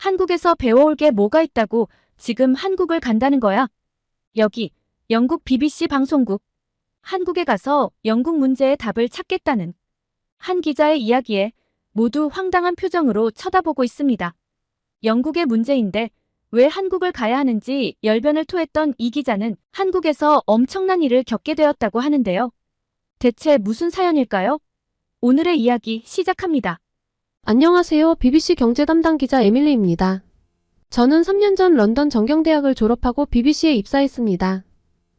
한국에서 배워올 게 뭐가 있다고 지금 한국을 간다는 거야? 여기 영국 BBC 방송국. 한국에 가서 영국 문제의 답을 찾겠다는 한 기자의 이야기에 모두 황당한 표정으로 쳐다보고 있습니다. 영국의 문제인데 왜 한국을 가야 하는지 열변을 토했던 이 기자는 한국에서 엄청난 일을 겪게 되었다고 하는데요. 대체 무슨 사연일까요? 오늘의 이야기 시작합니다. 안녕하세요. BBC 경제 담당 기자 에밀리입니다. 저는 3년 전 런던 정경대학을 졸업하고 BBC에 입사했습니다.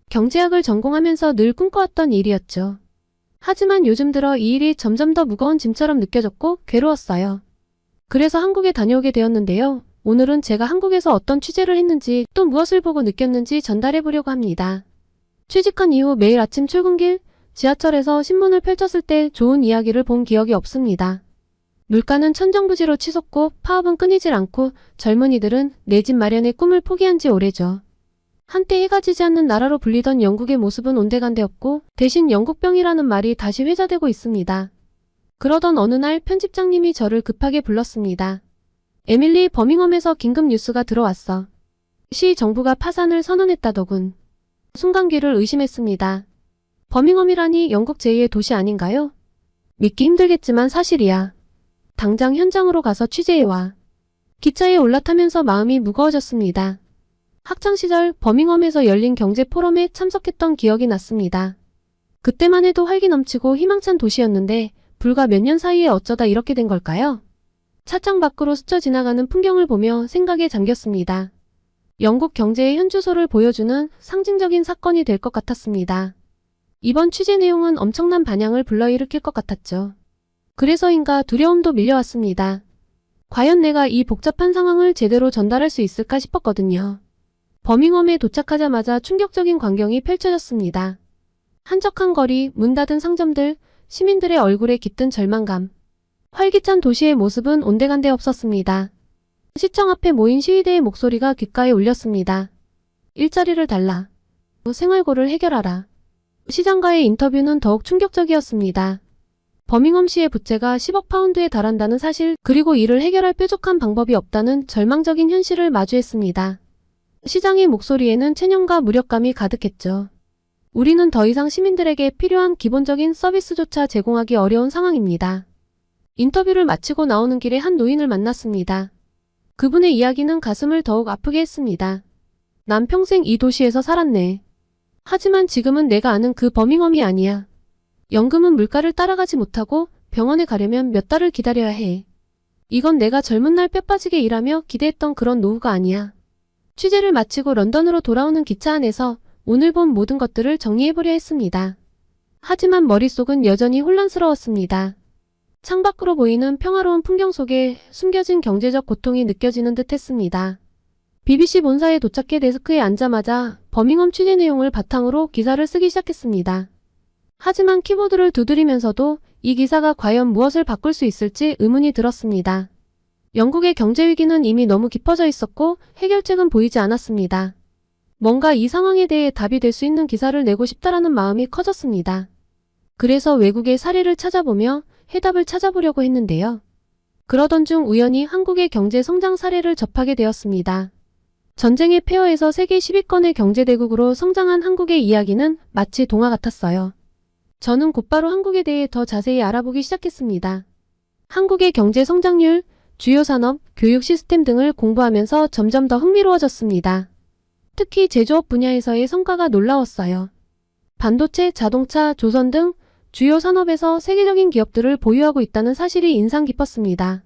경제학을 전공하면서 늘 꿈꿔왔던 일이었죠. 하지만 요즘 들어 이 일이 점점 더 무거운 짐처럼 느껴졌고 괴로웠어요. 그래서 한국에 다녀오게 되었는데요. 오늘은 제가 한국에서 어떤 취재를 했는지 또 무엇을 보고 느꼈는지 전달해 보려고 합니다. 취직한 이후 매일 아침 출근길, 지하철에서 신문을 펼쳤을 때 좋은 이야기를 본 기억이 없습니다. 물가는 천정부지로 치솟고 파업은 끊이질 않고 젊은이들은 내 집 마련의 꿈을 포기한 지 오래죠. 한때 해가 지지 않는 나라로 불리던 영국의 모습은 온데간데없고 대신 영국병이라는 말이 다시 회자되고 있습니다. 그러던 어느 날 편집장님이 저를 급하게 불렀습니다. 에밀리, 버밍엄에서 긴급 뉴스가 들어왔어. 시 정부가 파산을 선언했다더군. 순간 귀를 의심했습니다. 버밍엄이라니 영국 제2의 도시 아닌가요? 믿기 힘들겠지만 사실이야. 당장 현장으로 가서 취재해와. 기차에 올라타면서 마음이 무거워졌습니다. 학창시절 버밍엄에서 열린 경제 포럼에 참석했던 기억이 났습니다. 그때만 해도 활기 넘치고 희망찬 도시였는데 불과 몇 년 사이에 어쩌다 이렇게 된 걸까요? 차창 밖으로 스쳐 지나가는 풍경을 보며 생각에 잠겼습니다. 영국 경제의 현주소를 보여주는 상징적인 사건이 될 것 같았습니다. 이번 취재 내용은 엄청난 반향을 불러일으킬 것 같았죠. 그래서인가 두려움도 밀려왔습니다. 과연 내가 이 복잡한 상황을 제대로 전달할 수 있을까 싶었거든요. 버밍엄에 도착하자마자 충격적인 광경이 펼쳐졌습니다. 한적한 거리, 문 닫은 상점들, 시민들의 얼굴에 깃든 절망감. 활기찬 도시의 모습은 온데간데 없었습니다. 시청 앞에 모인 시위대의 목소리가 귓가에 울렸습니다. 일자리를 달라. 생활고를 해결하라. 시장가의 인터뷰는 더욱 충격적이었습니다. 버밍엄시의 부채가 10억 파운드에 달한다는 사실, 그리고 이를 해결할 뾰족한 방법이 없다는 절망적인 현실을 마주했습니다. 시장의 목소리에는 체념과 무력감이 가득했죠. 우리는 더 이상 시민들에게 필요한 기본적인 서비스조차 제공하기 어려운 상황입니다. 인터뷰를 마치고 나오는 길에 한 노인을 만났습니다. 그분의 이야기는 가슴을 더욱 아프게 했습니다. 난 평생 이 도시에서 살았네. 하지만 지금은 내가 아는 그 버밍엄이 아니야. 연금은 물가를 따라가지 못하고 병원에 가려면 몇 달을 기다려야 해. 이건 내가 젊은 날 뼈빠지게 일하며 기대했던 그런 노후가 아니야. 취재를 마치고 런던으로 돌아오는 기차 안에서 오늘 본 모든 것들을 정리해보려 했습니다. 하지만 머릿속은 여전히 혼란스러웠습니다. 창밖으로 보이는 평화로운 풍경 속에 숨겨진 경제적 고통이 느껴지는 듯 했습니다. BBC 본사에 도착해 데스크에 앉자마자 버밍엄 취재 내용을 바탕으로 기사를 쓰기 시작했습니다. 하지만 키보드를 두드리면서도 이 기사가 과연 무엇을 바꿀 수 있을지 의문이 들었습니다. 영국의 경제 위기는 이미 너무 깊어져 있었고 해결책은 보이지 않았습니다. 뭔가 이 상황에 대해 답이 될 수 있는 기사를 내고 싶다라는 마음이 커졌습니다. 그래서 외국의 사례를 찾아보며 해답을 찾아보려고 했는데요. 그러던 중 우연히 한국의 경제 성장 사례를 접하게 되었습니다. 전쟁의 폐허에서 세계 10위권의 경제대국으로 성장한 한국의 이야기는 마치 동화 같았어요. 저는 곧바로 한국에 대해 더 자세히 알아보기 시작했습니다. 한국의 경제 성장률, 주요 산업, 교육 시스템 등을 공부하면서 점점 더 흥미로워졌습니다. 특히 제조업 분야에서의 성과가 놀라웠어요. 반도체, 자동차, 조선 등 주요 산업에서 세계적인 기업들을 보유하고 있다는 사실이 인상 깊었습니다.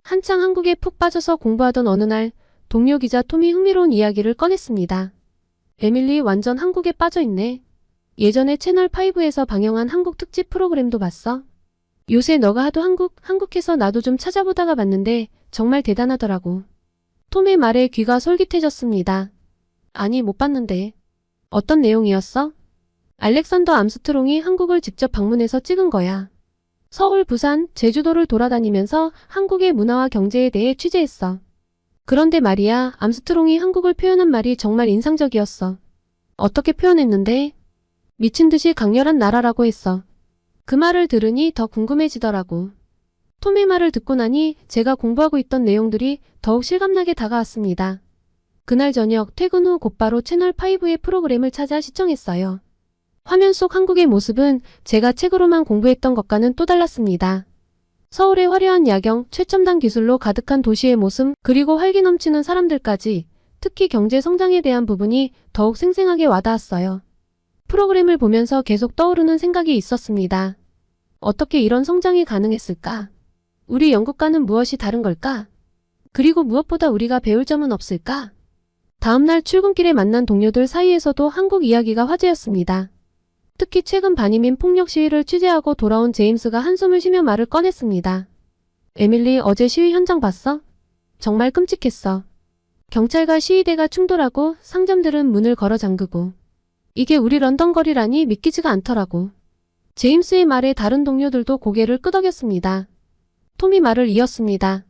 한창 한국에 푹 빠져서 공부하던 어느 날 동료 기자 톰이 흥미로운 이야기를 꺼냈습니다. 에밀리, 완전 한국에 빠져있네. 예전에 채널5에서 방영한 한국 특집 프로그램도 봤어? 요새 너가 하도 한국해서 나도 좀 찾아보다가 봤는데 정말 대단하더라고. 톰의 말에 귀가 솔깃해졌습니다. 아니, 못 봤는데. 어떤 내용이었어? 알렉산더 암스트롱이 한국을 직접 방문해서 찍은 거야. 서울, 부산, 제주도를 돌아다니면서 한국의 문화와 경제에 대해 취재했어. 그런데 말이야, 암스트롱이 한국을 표현한 말이 정말 인상적이었어. 어떻게 표현했는데? 미친 듯이 강렬한 나라라고 했어. 그 말을 들으니 더 궁금해지더라고. 톰의 말을 듣고 나니 제가 공부하고 있던 내용들이 더욱 실감나게 다가왔습니다. 그날 저녁 퇴근 후 곧바로 채널5의 프로그램을 찾아 시청했어요. 화면 속 한국의 모습은 제가 책으로만 공부했던 것과는 또 달랐습니다. 서울의 화려한 야경, 최첨단 기술로 가득한 도시의 모습, 그리고 활기 넘치는 사람들까지 특히 경제 성장에 대한 부분이 더욱 생생하게 와닿았어요. 프로그램을 보면서 계속 떠오르는 생각이 있었습니다. 어떻게 이런 성장이 가능했을까? 우리 영국과는 무엇이 다른 걸까? 그리고 무엇보다 우리가 배울 점은 없을까? 다음날 출근길에 만난 동료들 사이에서도 한국 이야기가 화제였습니다. 특히 최근 반이민 폭력 시위를 취재하고 돌아온 제임스가 한숨을 쉬며 말을 꺼냈습니다. 에밀리, 어제 시위 현장 봤어? 정말 끔찍했어. 경찰과 시위대가 충돌하고 상점들은 문을 걸어 잠그고. 이게 우리 런던 거리라니 믿기지가 않더라고. 제임스의 말에 다른 동료들도 고개를 끄덕였습니다. 톰이 말을 이었습니다.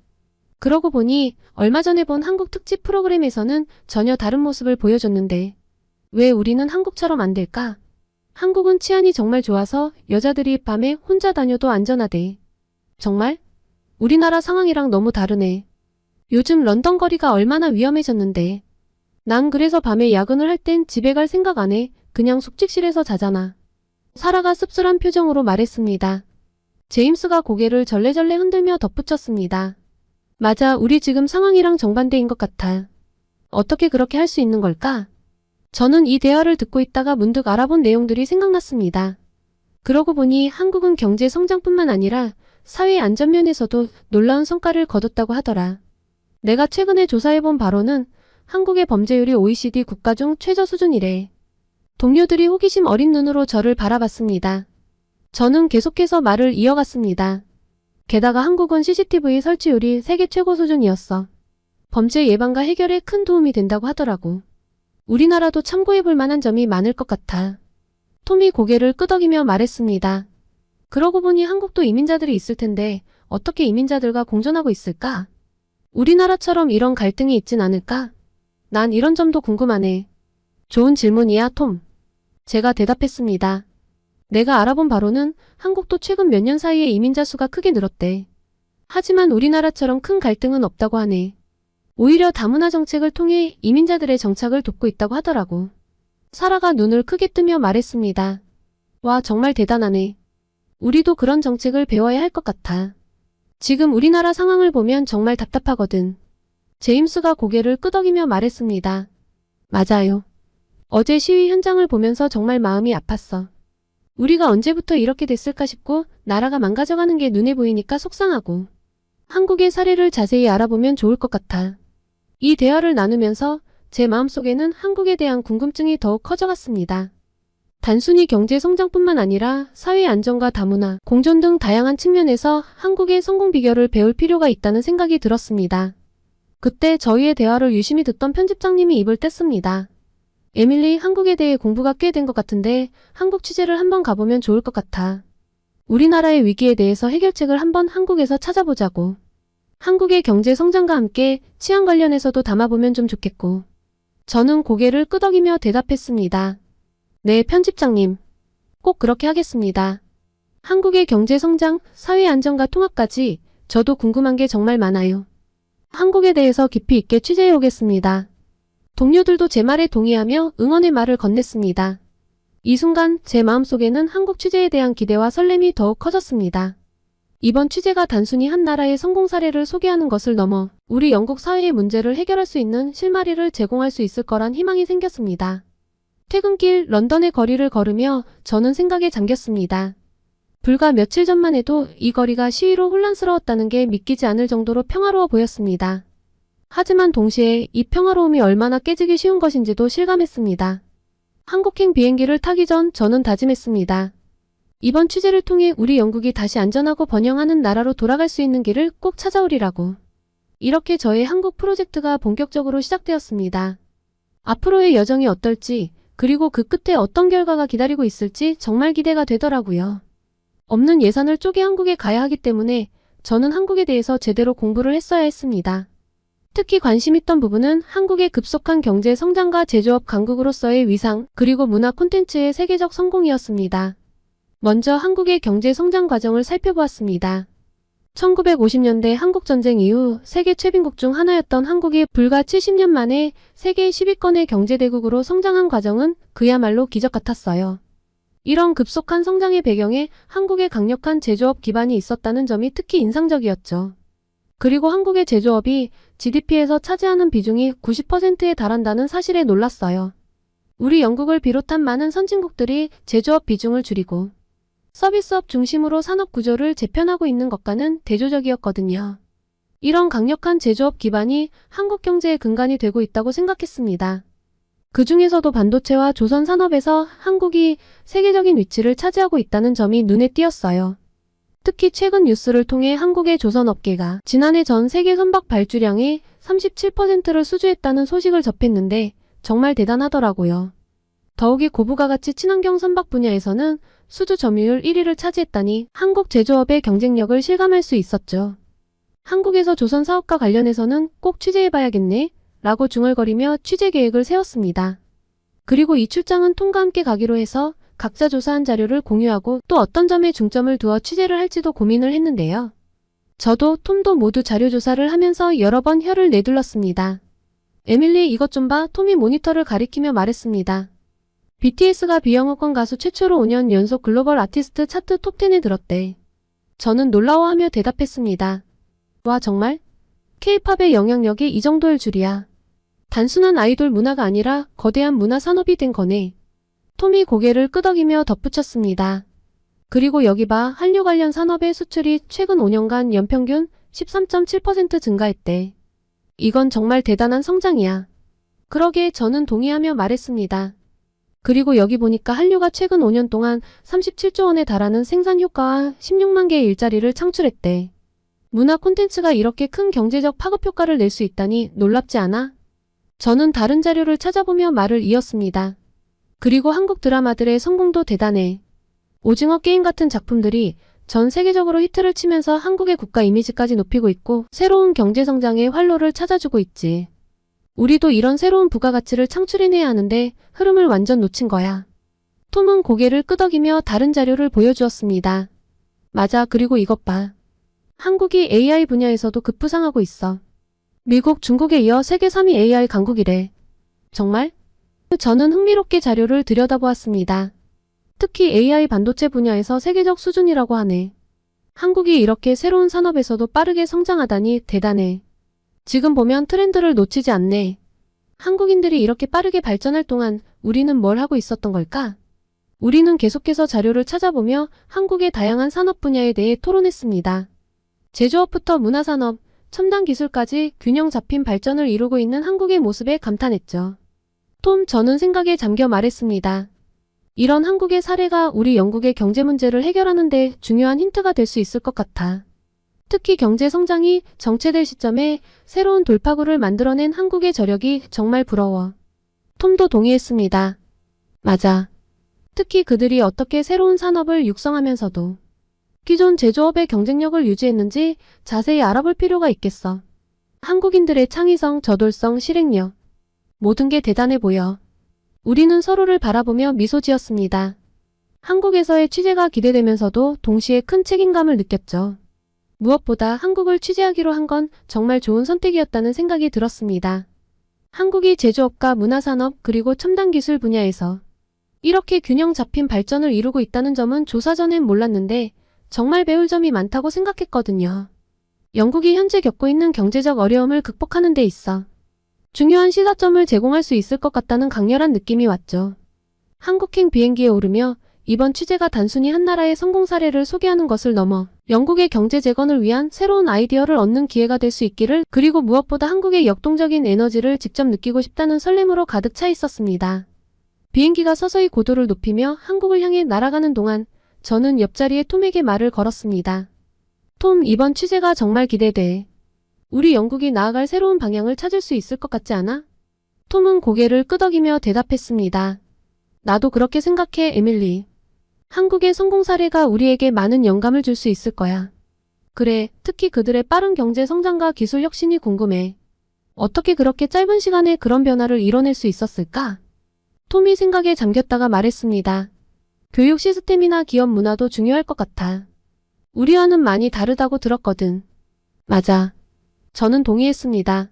그러고 보니 얼마 전에 본 한국 특집 프로그램에서는 전혀 다른 모습을 보여줬는데 왜 우리는 한국처럼 안 될까? 한국은 치안이 정말 좋아서 여자들이 밤에 혼자 다녀도 안전하대. 정말? 우리나라 상황이랑 너무 다르네. 요즘 런던 거리가 얼마나 위험해졌는데. 난 그래서 밤에 야근을 할 땐 집에 갈 생각 안 해. 그냥 숙직실에서 자잖아. 사라가 씁쓸한 표정으로 말했습니다. 제임스가 고개를 절레절레 흔들며 덧붙였습니다. 맞아, 우리 지금 상황이랑 정반대인 것 같아. 어떻게 그렇게 할 수 있는 걸까? 저는 이 대화를 듣고 있다가 문득 알아본 내용들이 생각났습니다. 그러고 보니 한국은 경제 성장뿐만 아니라 사회 안전 면에서도 놀라운 성과를 거뒀다고 하더라. 내가 최근에 조사해본 바로는 한국의 범죄율이 OECD 국가 중 최저 수준이래. 동료들이 호기심 어린 눈으로 저를 바라봤습니다. 저는 계속해서 말을 이어갔습니다. 게다가 한국은 CCTV 설치율이 세계 최고 수준이었어. 범죄 예방과 해결에 큰 도움이 된다고 하더라고. 우리나라도 참고해볼 만한 점이 많을 것 같아. 톰이 고개를 끄덕이며 말했습니다. 그러고 보니 한국도 이민자들이 있을 텐데 어떻게 이민자들과 공존하고 있을까? 우리나라처럼 이런 갈등이 있진 않을까? 난 이런 점도 궁금하네. 좋은 질문이야, 톰. 제가 대답했습니다. 내가 알아본 바로는 한국도 최근 몇 년 사이에 이민자 수가 크게 늘었대. 하지만 우리나라처럼 큰 갈등은 없다고 하네. 오히려 다문화 정책을 통해 이민자들의 정착을 돕고 있다고 하더라고. 사라가 눈을 크게 뜨며 말했습니다. 와, 정말 대단하네. 우리도 그런 정책을 배워야 할 것 같아. 지금 우리나라 상황을 보면 정말 답답하거든. 제임스가 고개를 끄덕이며 말했습니다. 맞아요. 어제 시위 현장을 보면서 정말 마음이 아팠어. 우리가 언제부터 이렇게 됐을까 싶고 나라가 망가져가는 게 눈에 보이니까 속상하고. 한국의 사례를 자세히 알아보면 좋을 것 같아. 이 대화를 나누면서 제 마음속에는 한국에 대한 궁금증이 더욱 커져갔습니다. 단순히 경제 성장뿐만 아니라 사회 안정과 다문화, 공존 등 다양한 측면에서 한국의 성공 비결을 배울 필요가 있다는 생각이 들었습니다. 그때 저희의 대화를 유심히 듣던 편집장님이 입을 뗐습니다. 에밀리, 한국에 대해 공부가 꽤 된 것 같은데 한국 취재를 한번 가보면 좋을 것 같아. 우리나라의 위기에 대해서 해결책을 한번 한국에서 찾아보자고. 한국의 경제 성장과 함께 치안 관련해서도 담아보면 좀 좋겠고. 저는 고개를 끄덕이며 대답했습니다. 네, 편집장님. 꼭 그렇게 하겠습니다. 한국의 경제 성장, 사회 안정과 통합까지 저도 궁금한 게 정말 많아요. 한국에 대해서 깊이 있게 취재해 오겠습니다. 동료들도 제 말에 동의하며 응원의 말을 건넸습니다. 이 순간 제 마음속에는 한국 취재에 대한 기대와 설렘이 더욱 커졌습니다. 이번 취재가 단순히 한 나라의 성공 사례를 소개하는 것을 넘어 우리 영국 사회의 문제를 해결할 수 있는 실마리를 제공할 수 있을 거란 희망이 생겼습니다. 퇴근길 런던의 거리를 걸으며 저는 생각에 잠겼습니다. 불과 며칠 전만 해도 이 거리가 시위로 혼란스러웠다는 게 믿기지 않을 정도로 평화로워 보였습니다. 하지만 동시에 이 평화로움이 얼마나 깨지기 쉬운 것인지도 실감했습니다. 한국행 비행기를 타기 전 저는 다짐했습니다. 이번 취재를 통해 우리 영국이 다시 안전하고 번영하는 나라로 돌아갈 수 있는 길을 꼭 찾아오리라고. 이렇게 저의 한국 프로젝트가 본격적으로 시작되었습니다. 앞으로의 여정이 어떨지, 그리고 그 끝에 어떤 결과가 기다리고 있을지 정말 기대가 되더라고요. 없는 예산을 쪼개 한국에 가야 하기 때문에 저는 한국에 대해서 제대로 공부를 했어야 했습니다. 특히 관심 있던 부분은 한국의 급속한 경제 성장과 제조업 강국으로서의 위상, 그리고 문화 콘텐츠의 세계적 성공이었습니다. 먼저 한국의 경제 성장 과정을 살펴보았습니다. 1950년대 한국전쟁 이후 세계 최빈국 중 하나였던 한국이 불과 70년 만에 세계 10위권의 경제대국으로 성장한 과정은 그야말로 기적 같았어요. 이런 급속한 성장의 배경에 한국의 강력한 제조업 기반이 있었다는 점이 특히 인상적이었죠. 그리고 한국의 제조업이 GDP에서 차지하는 비중이 90%에 달한다는 사실에 놀랐어요. 우리 영국을 비롯한 많은 선진국들이 제조업 비중을 줄이고 서비스업 중심으로 산업 구조를 재편하고 있는 것과는 대조적이었거든요. 이런 강력한 제조업 기반이 한국 경제의 근간이 되고 있다고 생각했습니다. 그 중에서도 반도체와 조선 산업에서 한국이 세계적인 위치를 차지하고 있다는 점이 눈에 띄었어요. 특히 최근 뉴스를 통해 한국의 조선업계가 지난해 전 세계 선박 발주량의 37%를 수주했다는 소식을 접했는데 정말 대단하더라고요. 더욱이 고부가가치 친환경 선박 분야에서는 수주 점유율 1위를 차지했다니 한국 제조업의 경쟁력을 실감할 수 있었죠. 한국에서 조선 사업과 관련해서는 꼭 취재해봐야겠네 라고 중얼거리며 취재 계획을 세웠습니다. 그리고 이 출장은 톰과 함께 가기로 해서 각자 조사한 자료를 공유하고 또 어떤 점에 중점을 두어 취재를 할지도 고민을 했는데요. 저도 톰도 모두 자료 조사를 하면서 여러 번 혀를 내둘렀습니다. 에밀리 이것 좀 봐. 톰이 모니터를 가리키며 말했습니다. BTS가 비영어권 가수 최초로 5년 연속 글로벌 아티스트 차트 톱10에 들었대. 저는 놀라워하며 대답했습니다. 와 정말? K-팝의 영향력이 이 정도일 줄이야. 단순한 아이돌 문화가 아니라 거대한 문화 산업이 된 거네. 톰이 고개를 끄덕이며 덧붙였습니다. 그리고 여기 봐. 한류 관련 산업의 수출이 최근 5년간 연평균 13.7% 증가했대. 이건 정말 대단한 성장이야. 그러게 저는 동의하며 말했습니다. 그리고 여기 보니까 한류가 최근 5년 동안 37조 원에 달하는 생산 효과와 16만 개의 일자리를 창출했대. 문화 콘텐츠가 이렇게 큰 경제적 파급 효과를 낼 수 있다니 놀랍지 않아? 저는 다른 자료를 찾아보며 말을 이었습니다. 그리고 한국 드라마들의 성공도 대단해. 오징어 게임 같은 작품들이 전 세계적으로 히트를 치면서 한국의 국가 이미지까지 높이고 있고 새로운 경제 성장의 활로를 찾아주고 있지. 우리도 이런 새로운 부가가치를 창출해내야 하는데 흐름을 완전 놓친 거야. 톰은 고개를 끄덕이며 다른 자료를 보여주었습니다. 맞아. 그리고 이것 봐. 한국이 AI 분야에서도 급부상하고 있어. 미국, 중국에 이어 세계 3위 AI 강국이래. 정말? 저는 흥미롭게 자료를 들여다보았습니다. 특히 AI 반도체 분야에서 세계적 수준이라고 하네. 한국이 이렇게 새로운 산업에서도 빠르게 성장하다니 대단해. 지금 보면 트렌드를 놓치지 않네. 한국인들이 이렇게 빠르게 발전할 동안 우리는 뭘 하고 있었던 걸까? 우리는 계속해서 자료를 찾아보며 한국의 다양한 산업 분야에 대해 토론했습니다. 제조업부터 문화산업, 첨단 기술까지 균형 잡힌 발전을 이루고 있는 한국의 모습에 감탄했죠. 톰, 저는 생각에 잠겨 말했습니다. 이런 한국의 사례가 우리 영국의 경제 문제를 해결하는 데 중요한 힌트가 될 수 있을 것 같아. 특히 경제 성장이 정체될 시점에 새로운 돌파구를 만들어낸 한국의 저력이 정말 부러워. 톰도 동의했습니다. 맞아. 특히 그들이 어떻게 새로운 산업을 육성하면서도 기존 제조업의 경쟁력을 유지했는지 자세히 알아볼 필요가 있겠어. 한국인들의 창의성, 저돌성, 실행력. 모든 게 대단해 보여. 우리는 서로를 바라보며 미소 지었습니다. 한국에서의 취재가 기대되면서도 동시에 큰 책임감을 느꼈죠. 무엇보다 한국을 취재하기로 한 건 정말 좋은 선택이었다는 생각이 들었습니다. 한국이 제조업과 문화산업 그리고 첨단기술 분야에서 이렇게 균형 잡힌 발전을 이루고 있다는 점은 조사 전엔 몰랐는데 정말 배울 점이 많다고 생각했거든요. 영국이 현재 겪고 있는 경제적 어려움을 극복하는 데 있어 중요한 시사점을 제공할 수 있을 것 같다는 강렬한 느낌이 왔죠. 한국행 비행기에 오르며 이번 취재가 단순히 한 나라의 성공 사례를 소개하는 것을 넘어 영국의 경제 재건을 위한 새로운 아이디어를 얻는 기회가 될 수 있기를, 그리고 무엇보다 한국의 역동적인 에너지를 직접 느끼고 싶다는 설렘으로 가득 차 있었습니다. 비행기가 서서히 고도를 높이며 한국을 향해 날아가는 동안 저는 옆자리에 톰에게 말을 걸었습니다. 톰, 이번 취재가 정말 기대돼. 우리 영국이 나아갈 새로운 방향을 찾을 수 있을 것 같지 않아? 톰은 고개를 끄덕이며 대답했습니다. 나도 그렇게 생각해, 에밀리. 한국의 성공 사례가 우리에게 많은 영감을 줄 수 있을 거야. 그래, 특히 그들의 빠른 경제 성장과 기술 혁신이 궁금해. 어떻게 그렇게 짧은 시간에 그런 변화를 이뤄낼 수 있었을까? 톰이 생각에 잠겼다가 말했습니다. 교육 시스템이나 기업 문화도 중요할 것 같아. 우리와는 많이 다르다고 들었거든. 맞아. 저는 동의했습니다.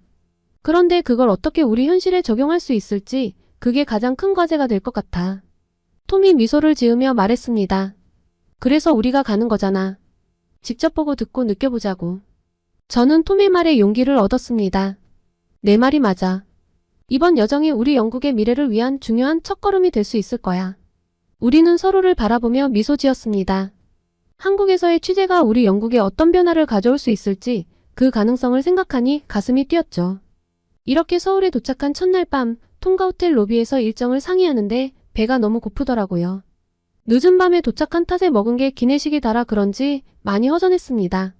그런데 그걸 어떻게 우리 현실에 적용할 수 있을지 그게 가장 큰 과제가 될 것 같아. 톰이 미소를 지으며 말했습니다. 그래서 우리가 가는 거잖아. 직접 보고 듣고 느껴보자고. 저는 톰의 말에 용기를 얻었습니다. 내 말이 맞아. 이번 여정이 우리 영국의 미래를 위한 중요한 첫걸음이 될 수 있을 거야. 우리는 서로를 바라보며 미소 지었습니다. 한국에서의 취재가 우리 영국에 어떤 변화를 가져올 수 있을지 그 가능성을 생각하니 가슴이 뛰었죠. 이렇게 서울에 도착한 첫날 밤 톰과 호텔 로비에서 일정을 상의하는데 배가 너무 고프더라고요. 늦은 밤에 도착한 탓에 먹은 게 기내식이 달아 그런지 많이 허전했습니다.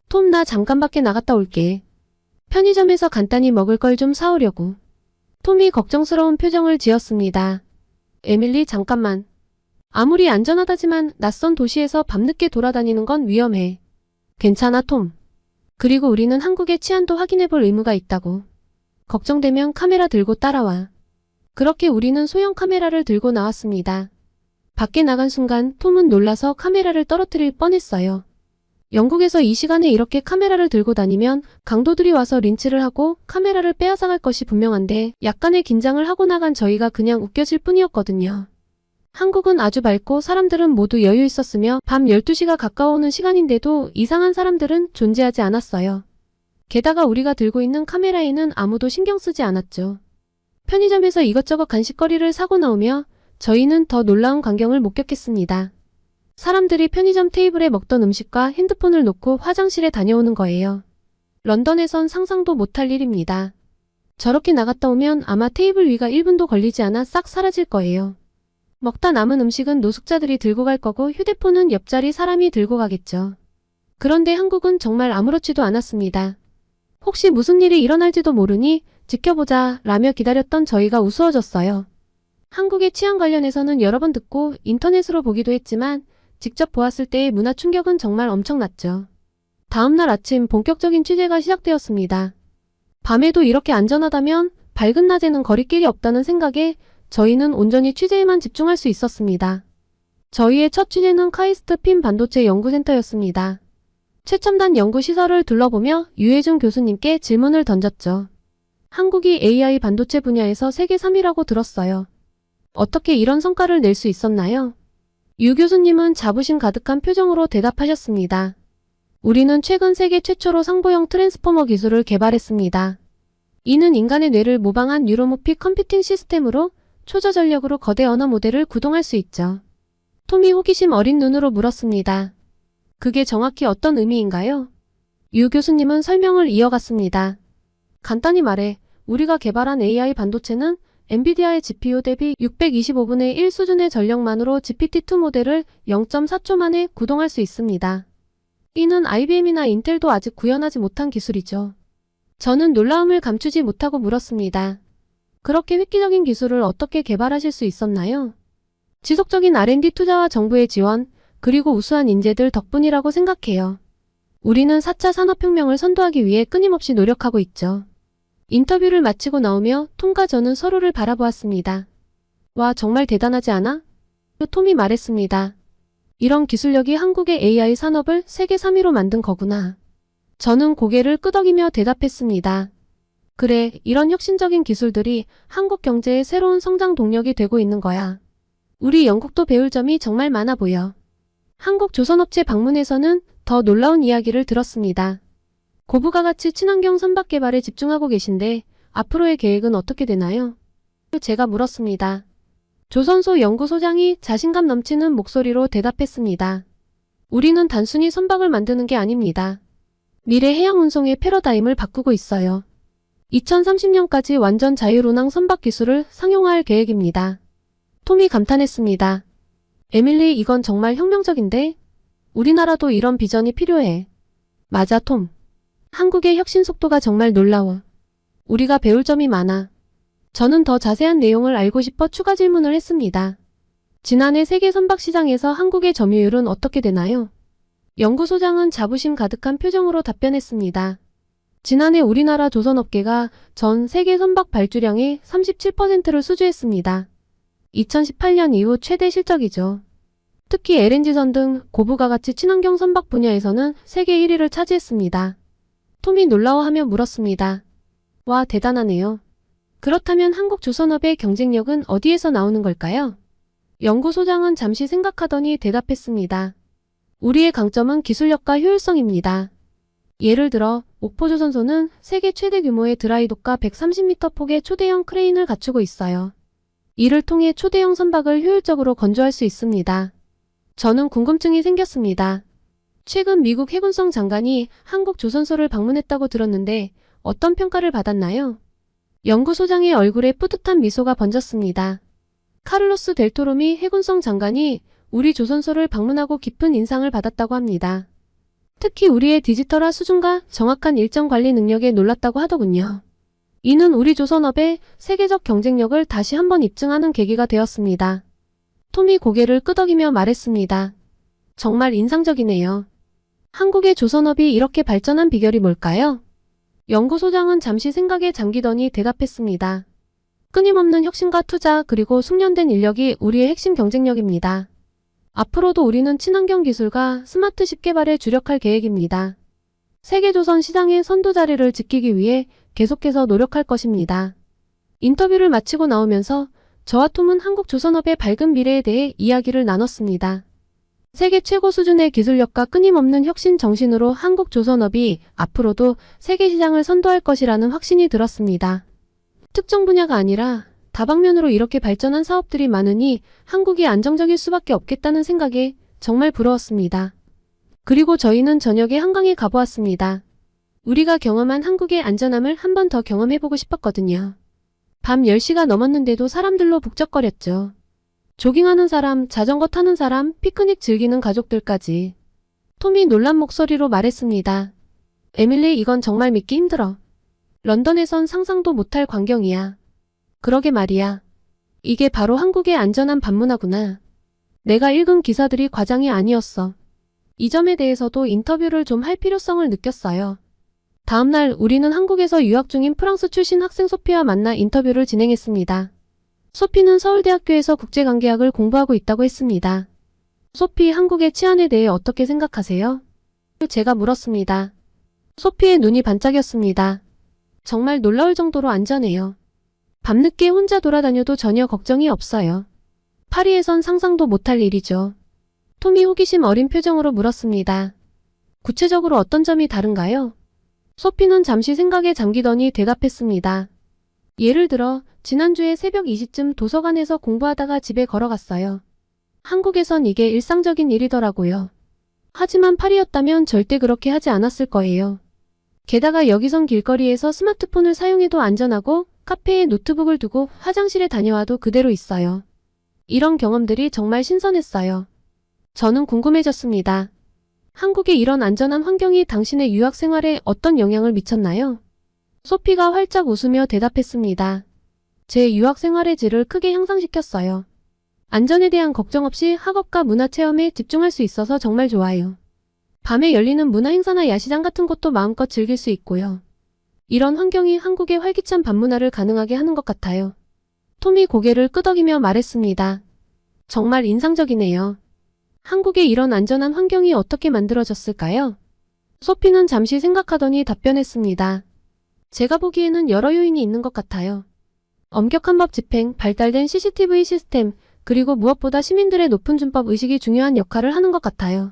톰, 나 잠깐밖에 나갔다 올게. 편의점에서 간단히 먹을 걸 좀 사오려고. 톰이 걱정스러운 표정을 지었습니다. 에밀리, 잠깐만. 아무리 안전하다지만 낯선 도시에서 밤늦게 돌아다니는 건 위험해. 괜찮아, 톰. 그리고 우리는 한국의 치안도 확인해 볼 의무가 있다고. 걱정되면 카메라 들고 따라와. 그렇게 우리는 소형 카메라를 들고 나왔습니다. 밖에 나간 순간 톰은 놀라서 카메라를 떨어뜨릴 뻔했어요. 영국에서 이 시간에 이렇게 카메라를 들고 다니면 강도들이 와서 린치를 하고 카메라를 빼앗아갈 것이 분명한데 약간의 긴장을 하고 나간 저희가 그냥 웃겨질 뿐이었거든요. 한국은 아주 밝고 사람들은 모두 여유 있었으며 밤 12시가 가까워오는 시간인데도 이상한 사람들은 존재하지 않았어요. 게다가 우리가 들고 있는 카메라에는 아무도 신경 쓰지 않았죠. 편의점에서 이것저것 간식거리를 사고 나오며 저희는 더 놀라운 광경을 목격했습니다. 사람들이 편의점 테이블에 먹던 음식과 핸드폰을 놓고 화장실에 다녀오는 거예요. 런던에선 상상도 못할 일입니다. 저렇게 나갔다 오면 아마 테이블 위가 1분도 걸리지 않아 싹 사라질 거예요. 먹다 남은 음식은 노숙자들이 들고 갈 거고 휴대폰은 옆자리 사람이 들고 가겠죠. 그런데 한국은 정말 아무렇지도 않았습니다. 혹시 무슨 일이 일어날지도 모르니 지켜보자 라며 기다렸던 저희가 우스워졌어요. 한국의 치안 관련해서는 여러 번 듣고 인터넷으로 보기도 했지만 직접 보았을 때의 문화 충격은 정말 엄청났죠. 다음날 아침 본격적인 취재가 시작되었습니다. 밤에도 이렇게 안전하다면 밝은 낮에는 거리길이 없다는 생각에 저희는 온전히 취재에만 집중할 수 있었습니다. 저희의 첫 취재는 카이스트 핀 반도체 연구센터였습니다. 최첨단 연구시설을 둘러보며 유해준 교수님께 질문을 던졌죠. 한국이 AI 반도체 분야에서 세계 3위라고 들었어요. 어떻게 이런 성과를 낼 수 있었나요? 유 교수님은 자부심 가득한 표정으로 대답하셨습니다. 우리는 최근 세계 최초로 상보형 트랜스포머 기술을 개발했습니다. 이는 인간의 뇌를 모방한 뉴로모픽 컴퓨팅 시스템으로 초저전력으로 거대 언어 모델을 구동할 수 있죠. 톰이 호기심 어린 눈으로 물었습니다. 그게 정확히 어떤 의미인가요? 유 교수님은 설명을 이어갔습니다. 간단히 말해 우리가 개발한 AI 반도체는 엔비디아의 GPU 대비 625분의 1 수준의 전력만으로 GPT-2 모델을 0.4초 만에 구동할 수 있습니다. 이는 IBM이나 인텔도 아직 구현하지 못한 기술이죠. 저는 놀라움을 감추지 못하고 물었습니다. 그렇게 획기적인 기술을 어떻게 개발하실 수 있었나요? 지속적인 R&D 투자와 정부의 지원, 그리고 우수한 인재들 덕분이라고 생각해요. 우리는 4차 산업혁명을 선도하기 위해 끊임없이 노력하고 있죠. 인터뷰를 마치고 나오며 톰과 저는 서로를 바라보았습니다. 와, 정말 대단하지 않아? 톰이 말했습니다. 이런 기술력이 한국의 AI 산업을 세계 3위로 만든 거구나. 저는 고개를 끄덕이며 대답했습니다. 그래, 이런 혁신적인 기술들이 한국 경제의 새로운 성장 동력이 되고 있는 거야. 우리 영국도 배울 점이 정말 많아 보여. 한국 조선업체 방문에서는 더 놀라운 이야기를 들었습니다. 고부가 같이 친환경 선박 개발에 집중하고 계신데 앞으로의 계획은 어떻게 되나요? 제가 물었습니다. 조선소 연구소장이 자신감 넘치는 목소리로 대답했습니다. 우리는 단순히 선박을 만드는 게 아닙니다. 미래 해양 운송의 패러다임을 바꾸고 있어요. 2030년까지 완전 자율운항 선박 기술을 상용화할 계획입니다. 톰이 감탄했습니다. 에밀리, 이건 정말 혁명적인데? 우리나라도 이런 비전이 필요해. 맞아, 톰. 한국의 혁신 속도가 정말 놀라워. 우리가 배울 점이 많아. 저는 더 자세한 내용을 알고 싶어 추가 질문을 했습니다. 지난해 세계 선박 시장에서 한국의 점유율은 어떻게 되나요? 연구소장은 자부심 가득한 표정으로 답변했습니다. 지난해 우리나라 조선업계가 전 세계 선박 발주량의 37%를 수주했습니다. 2018년 이후 최대 실적이죠. 특히 LNG선 등 고부가가치 친환경 선박 분야에서는 세계 1위를 차지했습니다. 톰이 놀라워하며 물었습니다. 와, 대단하네요. 그렇다면 한국 조선업의 경쟁력은 어디에서 나오는 걸까요? 연구소장은 잠시 생각하더니 대답했습니다. 우리의 강점은 기술력과 효율성입니다. 예를 들어 옥포조선소는 세계 최대 규모의 드라이도크 130m 폭의 초대형 크레인을 갖추고 있어요. 이를 통해 초대형 선박을 효율적으로 건조할 수 있습니다. 저는 궁금증이 생겼습니다. 최근 미국 해군성 장관이 한국 조선소를 방문했다고 들었는데 어떤 평가를 받았나요? 연구소장의 얼굴에 뿌듯한 미소가 번졌습니다. 카를로스 델토롬이 해군성 장관이 우리 조선소를 방문하고 깊은 인상을 받았다고 합니다. 특히 우리의 디지털화 수준과 정확한 일정 관리 능력에 놀랐다고 하더군요. 이는 우리 조선업의 세계적 경쟁력을 다시 한번 입증하는 계기가 되었습니다. 톰이 고개를 끄덕이며 말했습니다. 정말 인상적이네요. 한국의 조선업이 이렇게 발전한 비결이 뭘까요? 연구소장은 잠시 생각에 잠기더니 대답했습니다. 끊임없는 혁신과 투자 그리고 숙련된 인력이 우리의 핵심 경쟁력입니다. 앞으로도 우리는 친환경 기술과 스마트십 개발에 주력할 계획입니다. 세계조선 시장의 선도 자리를 지키기 위해 계속해서 노력할 것입니다. 인터뷰를 마치고 나오면서 저와 톰은 한국 조선업의 밝은 미래에 대해 이야기를 나눴습니다. 세계 최고 수준의 기술력과 끊임없는 혁신 정신으로 한국 조선업이 앞으로도 세계 시장을 선도할 것이라는 확신이 들었습니다. 특정 분야가 아니라 다방면으로 이렇게 발전한 사업들이 많으니 한국이 안정적일 수밖에 없겠다는 생각에 정말 부러웠습니다. 그리고 저희는 저녁에 한강에 가보았습니다. 우리가 경험한 한국의 안전함을 한 번 더 경험해보고 싶었거든요. 밤 10시가 넘었는데도 사람들로 북적거렸죠. 조깅하는 사람, 자전거 타는 사람, 피크닉 즐기는 가족들까지. 톰이 놀란 목소리로 말했습니다. 에밀리, 이건 정말 믿기 힘들어. 런던에선 상상도 못할 광경이야. 그러게 말이야. 이게 바로 한국의 안전한 밤문화구나. 내가 읽은 기사들이 과장이 아니었어. 이 점에 대해서도 인터뷰를 좀 할 필요성을 느꼈어요. 다음날 우리는 한국에서 유학 중인 프랑스 출신 학생 소피와 만나 인터뷰를 진행했습니다. 소피는 서울대학교에서 국제관계학을 공부하고 있다고 했습니다. 소피, 한국의 치안에 대해 어떻게 생각하세요? 제가 물었습니다. 소피의 눈이 반짝였습니다. 정말 놀라울 정도로 안전해요. 밤늦게 혼자 돌아다녀도 전혀 걱정이 없어요. 파리에선 상상도 못할 일이죠. 톰이 호기심 어린 표정으로 물었습니다. 구체적으로 어떤 점이 다른가요? 소피는 잠시 생각에 잠기더니 대답했습니다. 예를 들어 지난주에 새벽 2시쯤 도서관에서 공부하다가 집에 걸어갔어요. 한국에선 이게 일상적인 일이더라고요. 하지만 파리였다면 절대 그렇게 하지 않았을 거예요. 게다가 여기선 길거리에서 스마트폰을 사용해도 안전하고 카페에 노트북을 두고 화장실에 다녀와도 그대로 있어요. 이런 경험들이 정말 신선했어요. 저는 궁금해졌습니다. 한국의 이런 안전한 환경이 당신의 유학 생활에 어떤 영향을 미쳤나요? 소피가 활짝 웃으며 대답했습니다. 제 유학 생활의 질을 크게 향상시켰어요. 안전에 대한 걱정 없이 학업과 문화 체험에 집중할 수 있어서 정말 좋아요. 밤에 열리는 문화 행사나 야시장 같은 곳도 마음껏 즐길 수 있고요. 이런 환경이 한국의 활기찬 밤문화를 가능하게 하는 것 같아요. 톰이 고개를 끄덕이며 말했습니다. 정말 인상적이네요. 한국의 이런 안전한 환경이 어떻게 만들어졌을까요? 소피는 잠시 생각하더니 답변했습니다. 제가 보기에는 여러 요인이 있는 것 같아요. 엄격한 법 집행, 발달된 CCTV 시스템, 그리고 무엇보다 시민들의 높은 준법 의식이 중요한 역할을 하는 것 같아요.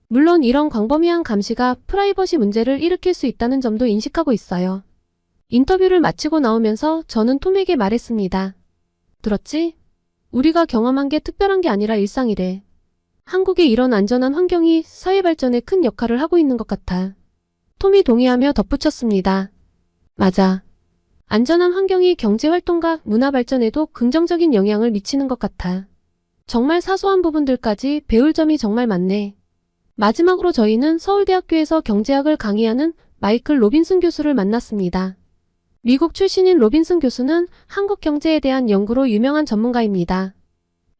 물론 이런 광범위한 감시가 프라이버시 문제를 일으킬 수 있다는 점도 인식하고 있어요. 인터뷰를 마치고 나오면서 저는 톰에게 말했습니다. 들었지? 우리가 경험한 게 특별한 게 아니라 일상이래. 한국의 이런 안전한 환경이 사회 발전에 큰 역할을 하고 있는 것 같아. 톰이 동의하며 덧붙였습니다. 맞아. 안전한 환경이 경제활동과 문화 발전에도 긍정적인 영향을 미치는 것 같아. 정말 사소한 부분들까지 배울 점이 정말 많네. 마지막으로 저희는 서울대학교에서 경제학을 강의하는 마이클 로빈슨 교수를 만났습니다. 미국 출신인 로빈슨 교수는 한국 경제에 대한 연구로 유명한 전문가입니다.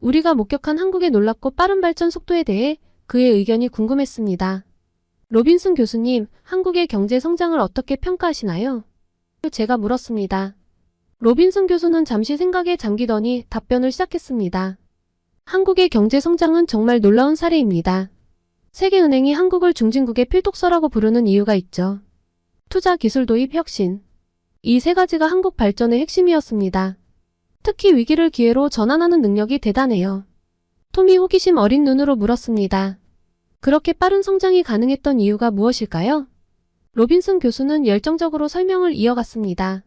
우리가 목격한 한국의 놀랍고 빠른 발전 속도에 대해 그의 의견이 궁금했습니다. 로빈슨 교수님, 한국의 경제 성장을 어떻게 평가하시나요? 제가 물었습니다. 로빈슨 교수는 잠시 생각에 잠기더니 답변을 시작했습니다. 한국의 경제 성장은 정말 놀라운 사례입니다. 세계은행이 한국을 중진국의 필독서라고 부르는 이유가 있죠. 투자, 기술 도입, 혁신. 이 세 가지가 한국 발전의 핵심이었습니다. 특히 위기를 기회로 전환하는 능력이 대단해요. 톰이 호기심 어린 눈으로 물었습니다. 그렇게 빠른 성장이 가능했던 이유가 무엇일까요? 로빈슨 교수는 열정적으로 설명을 이어갔습니다.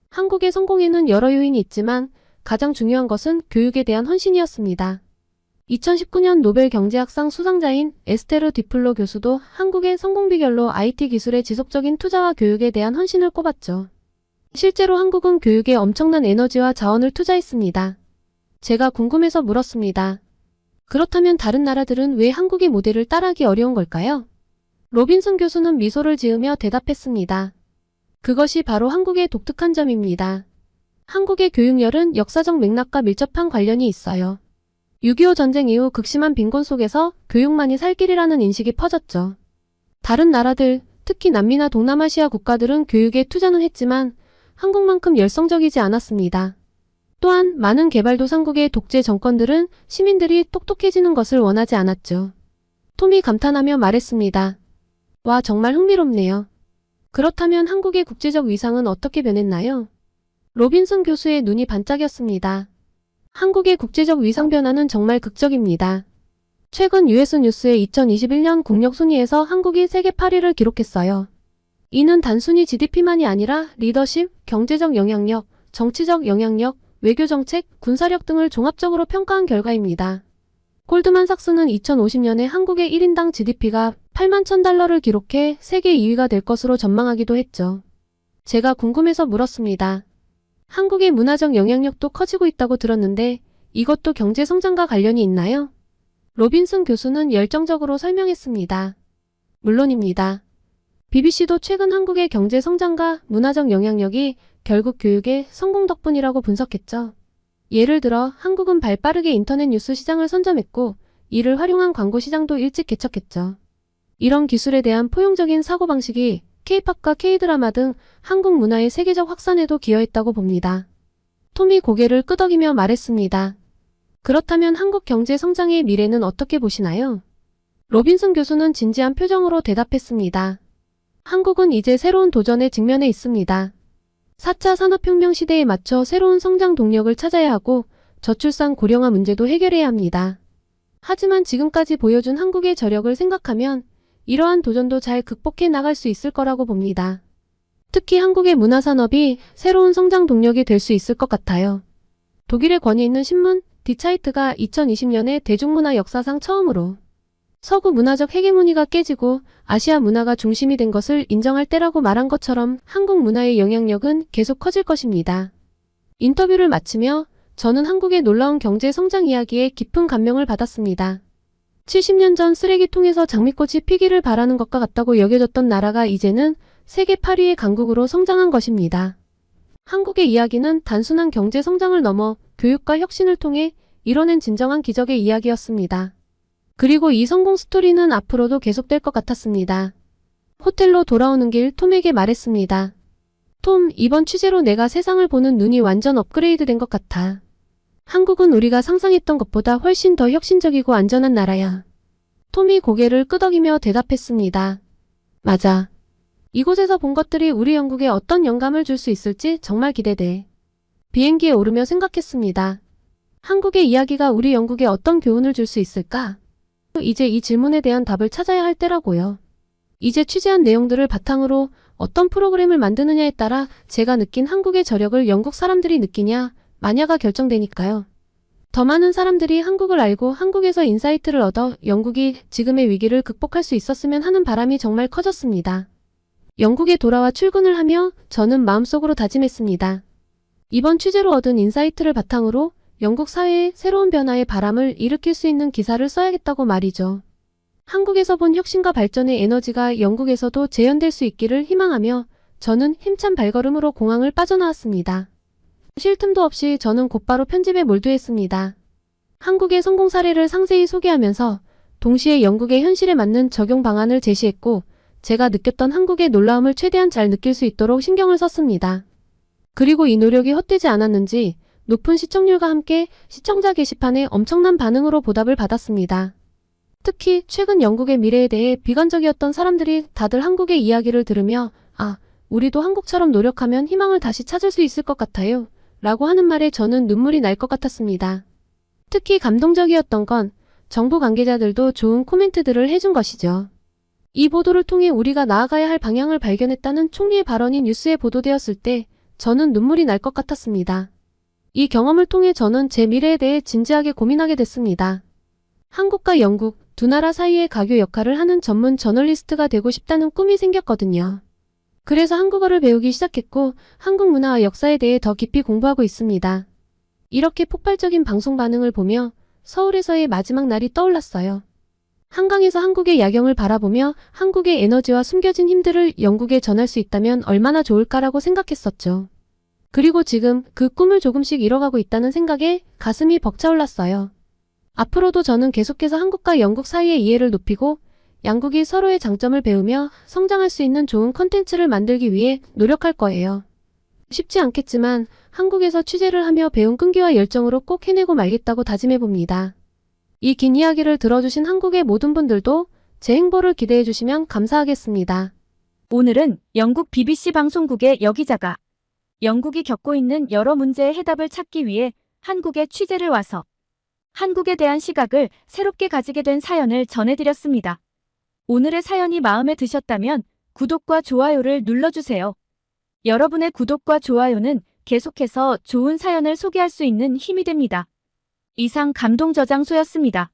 한국의 성공에는 여러 요인이 있지만 가장 중요한 것은 교육에 대한 헌신이었습니다. 2019년 노벨 경제학상 수상자인 에스테르 디플로 교수도 한국의 성공 비결로 IT 기술의 지속적인 투자와 교육에 대한 헌신을 꼽았죠. 실제로 한국은 교육에 엄청난 에너지와 자원을 투자했습니다. 제가 궁금해서 물었습니다. 그렇다면 다른 나라들은 왜 한국의 모델을 따라하기 어려운 걸까요? 로빈슨 교수는 미소를 지으며 대답했습니다. 그것이 바로 한국의 독특한 점입니다. 한국의 교육열은 역사적 맥락과 밀접한 관련이 있어요. 6.25 전쟁 이후 극심한 빈곤 속에서 교육만이 살 길이라는 인식이 퍼졌죠. 다른 나라들, 특히 남미나 동남아시아 국가들은 교육에 투자는 했지만 한국만큼 열성적이지 않았습니다. 또한 많은 개발도상국의 독재 정권들은 시민들이 똑똑해지는 것을 원하지 않았죠. 톰이 감탄하며 말했습니다. 와, 정말 흥미롭네요. 그렇다면 한국의 국제적 위상은 어떻게 변했나요? 로빈슨 교수의 눈이 반짝였습니다. 한국의 국제적 위상 변화는 정말 극적입니다. 최근 US 뉴스의 2021년 국력 순위에서 한국이 세계 8위를 기록했어요. 이는 단순히 GDP만이 아니라 리더십, 경제적 영향력, 정치적 영향력, 외교정책, 군사력 등을 종합적으로 평가한 결과입니다. 골드만삭스는 2050년에 한국의 1인당 GDP가 8만 1,000달러를 기록해 세계 2위가 될 것으로 전망하기도 했죠. 제가 궁금해서 물었습니다. 한국의 문화적 영향력도 커지고 있다고 들었는데 이것도 경제 성장과 관련이 있나요? 로빈슨 교수는 열정적으로 설명했습니다. 물론입니다. BBC도 최근 한국의 경제 성장과 문화적 영향력이 결국 교육의 성공 덕분이라고 분석했죠. 예를 들어 한국은 발빠르게 인터넷 뉴스 시장을 선점했고 이를 활용한 광고 시장도 일찍 개척했죠. 이런 기술에 대한 포용적인 사고방식이 K-팝과 K-드라마 등 한국 문화의 세계적 확산에도 기여했다고 봅니다. 톰이 고개를 끄덕이며 말했습니다. 그렇다면 한국 경제 성장의 미래는 어떻게 보시나요? 로빈슨 교수는 진지한 표정으로 대답했습니다. 한국은 이제 새로운 도전에 직면해 있습니다. 4차 산업혁명 시대에 맞춰 새로운 성장 동력을 찾아야 하고 저출산 고령화 문제도 해결해야 합니다. 하지만 지금까지 보여준 한국의 저력을 생각하면 이러한 도전도 잘 극복해 나갈 수 있을 거라고 봅니다. 특히 한국의 문화산업이 새로운 성장 동력이 될 수 있을 것 같아요. 독일의 권위 있는 신문 디차이트가 2020년에 대중문화 역사상 처음으로 서구 문화적 헤게모니가 깨지고 아시아 문화가 중심이 된 것을 인정할 때라고 말한 것처럼 한국 문화의 영향력은 계속 커질 것입니다. 인터뷰를 마치며 저는 한국의 놀라운 경제 성장 이야기에 깊은 감명을 받았습니다. 70년 전 쓰레기통에서 장미꽃이 피기를 바라는 것과 같다고 여겨졌던 나라가 이제는 세계 8위의 강국으로 성장한 것입니다. 한국의 이야기는 단순한 경제 성장을 넘어 교육과 혁신을 통해 이뤄낸 진정한 기적의 이야기였습니다. 그리고 이 성공 스토리는 앞으로도 계속될 것 같았습니다. 호텔로 돌아오는 길 톰에게 말했습니다. 톰, 이번 취재로 내가 세상을 보는 눈이 완전 업그레이드 된 것 같아. 한국은 우리가 상상했던 것보다 훨씬 더 혁신적이고 안전한 나라야. 톰이 고개를 끄덕이며 대답했습니다. 맞아. 이곳에서 본 것들이 우리 영국에 어떤 영감을 줄 수 있을지 정말 기대돼. 비행기에 오르며 생각했습니다. 한국의 이야기가 우리 영국에 어떤 교훈을 줄 수 있을까? 이제 이 질문에 대한 답을 찾아야 할 때라고요. 이제 취재한 내용들을 바탕으로 어떤 프로그램을 만드느냐에 따라 제가 느낀 한국의 저력을 영국 사람들이 느끼냐, 마냐가 결정되니까요. 더 많은 사람들이 한국을 알고 한국에서 인사이트를 얻어 영국이 지금의 위기를 극복할 수 있었으면 하는 바람이 정말 커졌습니다. 영국에 돌아와 출근을 하며 저는 마음속으로 다짐했습니다. 이번 취재로 얻은 인사이트를 바탕으로 영국 사회의 새로운 변화의 바람을 일으킬 수 있는 기사를 써야겠다고 말이죠. 한국에서 본 혁신과 발전의 에너지가 영국에서도 재현될 수 있기를 희망하며 저는 힘찬 발걸음으로 공항을 빠져나왔습니다. 쉴 틈도 없이 저는 곧바로 편집에 몰두했습니다. 한국의 성공 사례를 상세히 소개하면서 동시에 영국의 현실에 맞는 적용 방안을 제시했고 제가 느꼈던 한국의 놀라움을 최대한 잘 느낄 수 있도록 신경을 썼습니다. 그리고 이 노력이 헛되지 않았는지 높은 시청률과 함께 시청자 게시판에 엄청난 반응으로 보답을 받았습니다. 특히 최근 영국의 미래에 대해 비관적이었던 사람들이 다들 한국의 이야기를 들으며 우리도 한국처럼 노력하면 희망을 다시 찾을 수 있을 것 같아요 라고 하는 말에 저는 눈물이 날 것 같았습니다. 특히 감동적이었던 건 정부 관계자들도 좋은 코멘트들을 해준 것이죠. 이 보도를 통해 우리가 나아가야 할 방향을 발견했다는 총리의 발언이 뉴스에 보도되었을 때 저는 눈물이 날 것 같았습니다. 이 경험을 통해 저는 제 미래에 대해 진지하게 고민하게 됐습니다. 한국과 영국 두 나라 사이의 가교 역할을 하는 전문 저널리스트가 되고 싶다는 꿈이 생겼거든요. 그래서 한국어를 배우기 시작했고 한국 문화와 역사에 대해 더 깊이 공부하고 있습니다. 이렇게 폭발적인 방송 반응을 보며 서울에서의 마지막 날이 떠올랐어요. 한강에서 한국의 야경을 바라보며 한국의 에너지와 숨겨진 힘들을 영국에 전할 수 있다면 얼마나 좋을까라고 생각했었죠. 그리고 지금 그 꿈을 조금씩 이뤄가고 있다는 생각에 가슴이 벅차올랐어요. 앞으로도 저는 계속해서 한국과 영국 사이의 이해를 높이고 양국이 서로의 장점을 배우며 성장할 수 있는 좋은 컨텐츠를 만들기 위해 노력할 거예요. 쉽지 않겠지만 한국에서 취재를 하며 배운 끈기와 열정으로 꼭 해내고 말겠다고 다짐해봅니다. 이 긴 이야기를 들어주신 한국의 모든 분들도 제 행보를 기대해 주시면 감사하겠습니다. 오늘은 영국 BBC 방송국의 여 기자가 영국이 겪고 있는 여러 문제의 해답을 찾기 위해 한국에 취재를 와서 한국에 대한 시각을 새롭게 가지게 된 사연을 전해드렸습니다. 오늘의 사연이 마음에 드셨다면 구독과 좋아요를 눌러주세요. 여러분의 구독과 좋아요는 계속해서 좋은 사연을 소개할 수 있는 힘이 됩니다. 이상 감동저장소였습니다.